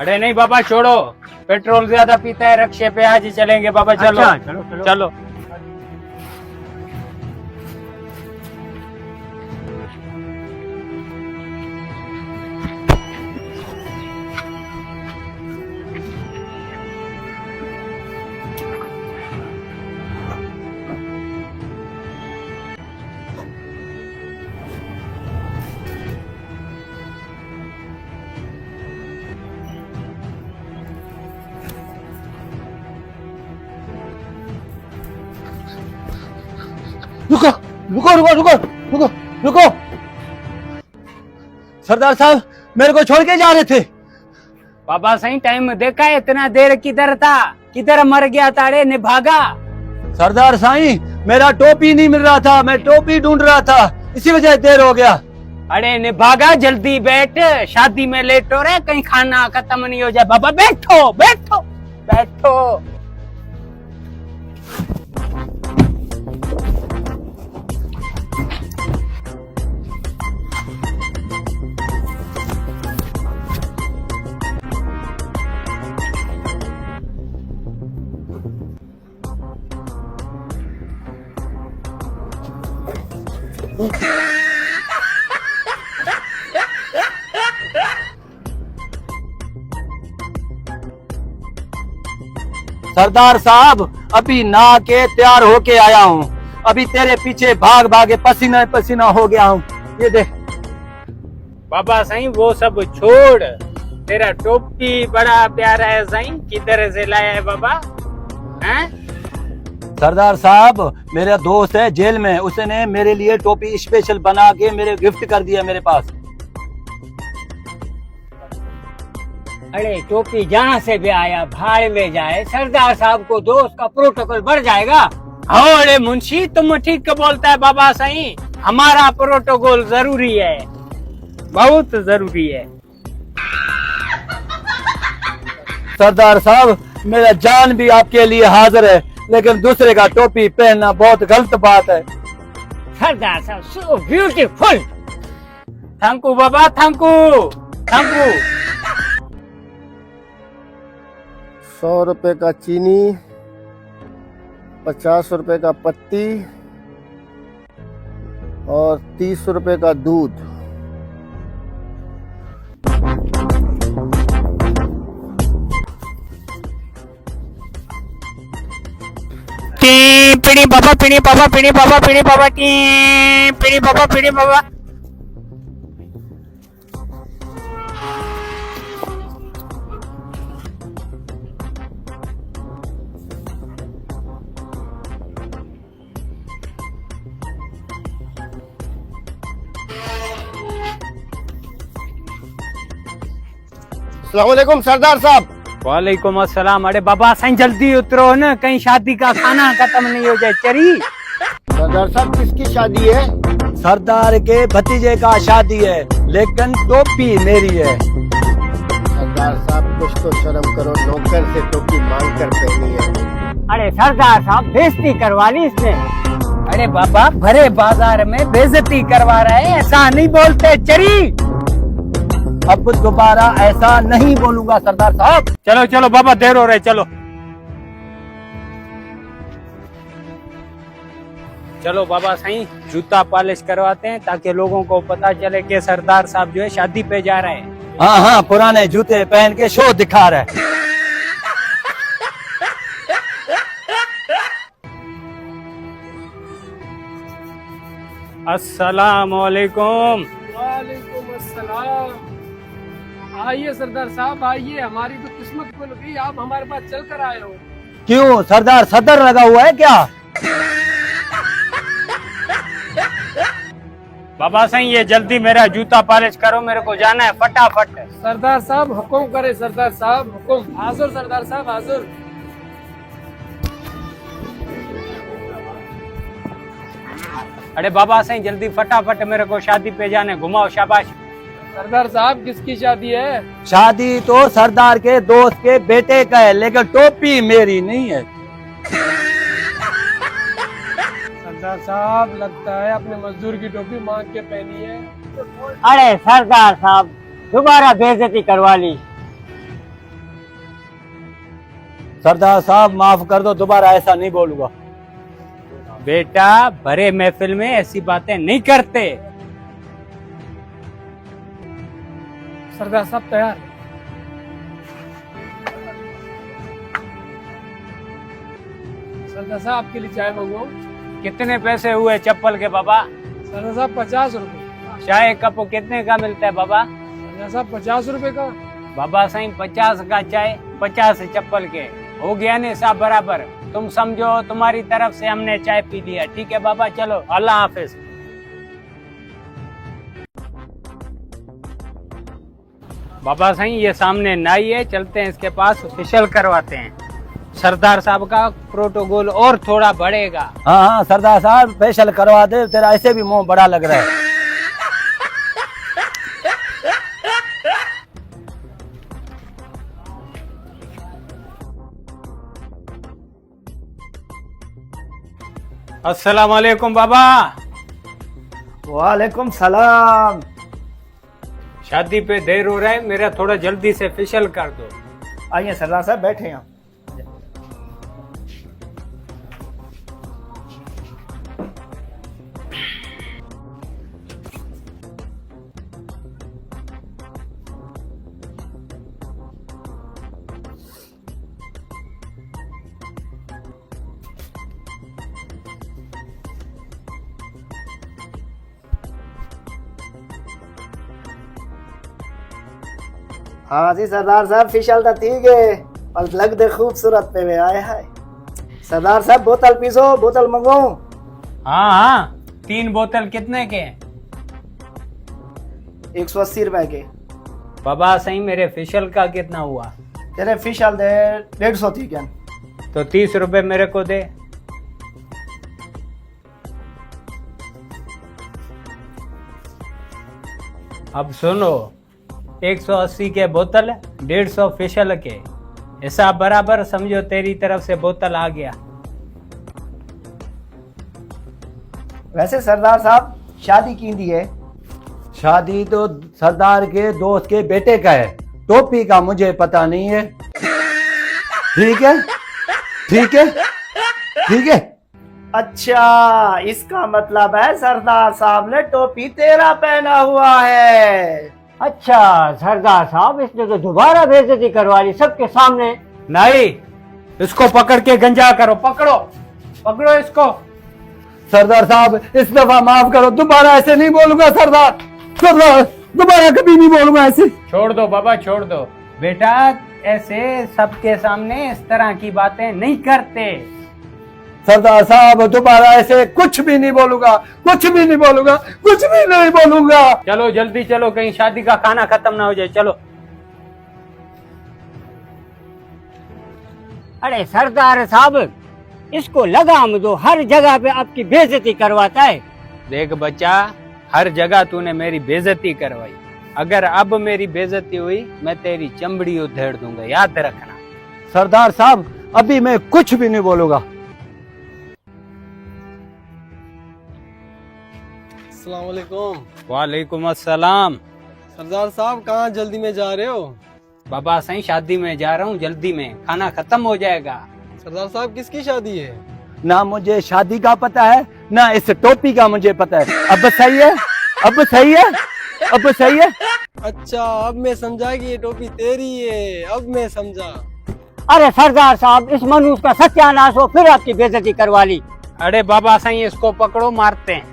अरे नहीं बाबा छोड़ो, पेट्रोल ज्यादा पीता है, रक्षे पे आज ही चलेंगे बाबा। चलो अच्छा, चलो चलो चलो। रुको रुको रुको रुको रुको रुको। सरदार साहब मेरे को छोड़ के जा रहे थे। बाबा सही टाइम देखा है, इतना देर किधर था, किधर मर गया ताड़े ने भागा। सरदार साईं मेरा टोपी नहीं मिल रहा था, मैं टोपी ढूंढ रहा था, इसी वजह देर हो गया। अरे ने भागा, जल्दी बैठ, शादी में लेट हो रहे, कहीं खाना खत्म नहीं हो जाए। बाबा बैठो बैठो बैठो। सरदार साहब अभी नहा के तैयार होके आया हूँ, अभी तेरे पीछे भाग भागे पसीना पसीना हो गया हूँ। ये देख। बाबा सही वो सब छोड़, तेरा टोपी बड़ा प्यारा है सही, किधर से लाया है बाबा? हैं? सरदार साहब मेरा दोस्त है जेल में, उसने मेरे लिए टोपी स्पेशल बना के मेरे गिफ्ट कर दिया मेरे पास। अरे टोपी जहाँ से भी आया भाड़ में जाए, सरदार साहब को दो, उसका प्रोटोकॉल बढ़ जाएगा। हाँ अरे मुंशी तुम ठीक बोलता है बाबा सही, हमारा प्रोटोकॉल जरूरी है, बहुत जरूरी है। सरदार साहब मेरा जान भी आपके लिए हाजिर है, लेकिन दूसरे का टोपी पहनना बहुत गलत बात है। सरदार साहब so beautiful. Thank you Baba, thank you thank you. 100 रुपए का चीनी, 50 रुपए का पत्ती और 30 रुपए का दूध। पीड़ी बाबा, पीड़ी बाबा, पीड़ी बाबा, पीड़ी बाबा, पीड़ी बाबा, पीड़ी बाबा। अस्सलाम वालेकुम सरदार साहब। वालेकुम अस्सलाम। अरे बाबा साईं जल्दी उतरो ना, कहीं शादी का खाना खत्म नहीं हो जाए। चरी सरदार साहब किसकी शादी है? सरदार के भतीजे का शादी है, लेकिन टोपी मेरी है। सरदार साहब कुछ तो शर्म करो, नौकर से टोपी मांग कर पहनी है। अरे सरदार साहब बेइज्जती करवा ली इसने। अरे बाबा भरे बाजार में बेइज्जती करवा रहे हैं, ऐसा नहीं बोलते। चरी अब दोबारा ऐसा नहीं बोलूंगा सरदार साहब। चलो चलो बाबा देर हो रहे, चलो चलो बाबा सही जूता पॉलिश करवाते हैं, ताकि लोगों को पता चले कि सरदार साहब जो है शादी पे जा रहे हैं। हाँ हाँ पुराने जूते पहन के शो दिखा रहे। अस्सलाम वालेकुम। वालेकुम अस्सलाम। आइए सरदार साहब आइए, हमारी तो किस्मत खुल गई, आप हमारे पास चल कर आए हो। क्यों सरदार सदर लगा हुआ है क्या? बाबा सही ये जल्दी मेरा जूता पॉलिश करो, मेरे को जाना है फटाफट। सरदार साहब हुक्म करे, सरदार साहब हुक्म। हाजुर सरदार साहब हाजुर। अरे बाबा सही जल्दी फटाफट मेरे को शादी पे जाने, घुमाओ शाबाश। सरदार साहब किसकी शादी है? शादी तो सरदार के दोस्त के बेटे का है, लेकिन टोपी मेरी नहीं है। सरदार साहब लगता है अपने मजदूर की टोपी मांग के पहनी है। अरे सरदार साहब दोबारा बेइज्जती करवा ली। सरदार साहब माफ कर दो, दोबारा ऐसा नहीं बोलूंगा। बेटा बड़े महफिल में ऐसी बातें नहीं करते। सरदार साहब तैयार। सरदार साहब आपके लिए चाय मंगवाऊं? कितने पैसे हुए चप्पल के बाबा? सरदार साहब 50 रुपए। चाय कप कितने का मिलता है बाबा? सरदार साहब 50 रुपए का। बाबा सही 50 का चाय 50 चप्पल के हो गया ने सब बराबर। तुम समझो तुम्हारी तरफ से हमने चाय पी लिया। ठीक है बाबा, चलो अल्लाह हाफिज। बाबा सही ये सामने नाई है, चलते हैं इसके पास, फेशियल करवाते हैं। सरदार साहब का प्रोटोकॉल और थोड़ा बढ़ेगा। हाँ हाँ सरदार साहब फेशियल करवा दे, तेरा ऐसे भी मुंह बड़ा लग रहा है। अस्सलाम वालेकुम बाबा। वालेकुम सलाम। शादी पे देर हो रहा है, मेरा थोड़ा जल्दी से फेशियल कर दो। आइए सरदार साहब बैठे हैं। हाँ जी सरदार साहब फेशियल तो ठीक है, पर लग दे खूबसूरत पे वे आए है। सरदार साहब बोतल पीसो, बोतल मंगवाऊं? हाँ हाँ, 3 बोतल कितने के? 180 रुपए के। बाबा सही मेरे फेशियल का कितना हुआ? तेरे फेशियल दे 150 थी क्या? तो 30 रुपए मेरे को दे। अब सुनो, 180 के बोतल, 150 फेशियल के, हिसाब बराबर समझो, तेरी तरफ से बोतल आ गया। वैसे सरदार साहब शादी की दी है? शादी तो सरदार के दोस्त के बेटे का है, टोपी का मुझे पता नहीं है। ठीक है ठीक है ठीक है। अच्छा, इसका मतलब है सरदार साहब ने टोपी तेरा पहना हुआ है। अच्छा सरदार साहब, इसने तो दोबारा बेइज्जती करवा ली सबके सामने। नहीं, इसको पकड़ के गंजा करो। पकड़ो पकड़ो इसको। सरदार साहब इस दफा माफ करो, दोबारा ऐसे नहीं बोलूंगा सरदार। सरदार दोबारा कभी नहीं बोलूंगा ऐसे। छोड़ दो बाबा, छोड़ दो। बेटा ऐसे सबके सामने इस तरह की बातें नहीं करते। सरदार साहब दोबारा ऐसे कुछ भी नहीं बोलूंगा, कुछ भी नहीं बोलूंगा, कुछ भी नहीं बोलूंगा। चलो जल्दी चलो, कहीं शादी का खाना खत्म ना हो जाए। चलो। अरे सरदार साहब, इसको लगाम दो, हर जगह पे आपकी बेइज्जती करवाता है। देख बच्चा, हर जगह तूने मेरी बेइज्जती करवाई, अगर अब मेरी बेइज्जती हुई मैं तेरी चमड़ी उधेड़ दूंगा, याद रखना। सरदार साहब अभी मैं कुछ भी नहीं बोलूंगा। अस्सलाम वालेकुम। वालेकुम अस्सलाम। सरदार साहब कहाँ जल्दी में जा रहे हो? बाबा सही शादी में जा रहा हूँ, जल्दी में, खाना खत्म हो जाएगा। सरदार साहब किसकी शादी है? ना मुझे शादी का पता है, ना इस टोपी का मुझे पता है। अब सही है, अब सही है, अब सही है। अच्छा अब मैं समझा कि ये टोपी तेरी है, अब मैं समझा। अरे सरदार साहब, इस मनुष्य का सत्यानाश हो, फिर आपकी बेइज्जती करवा ली। अरे बाबा सही, इसको पकड़ो, मारते हैं।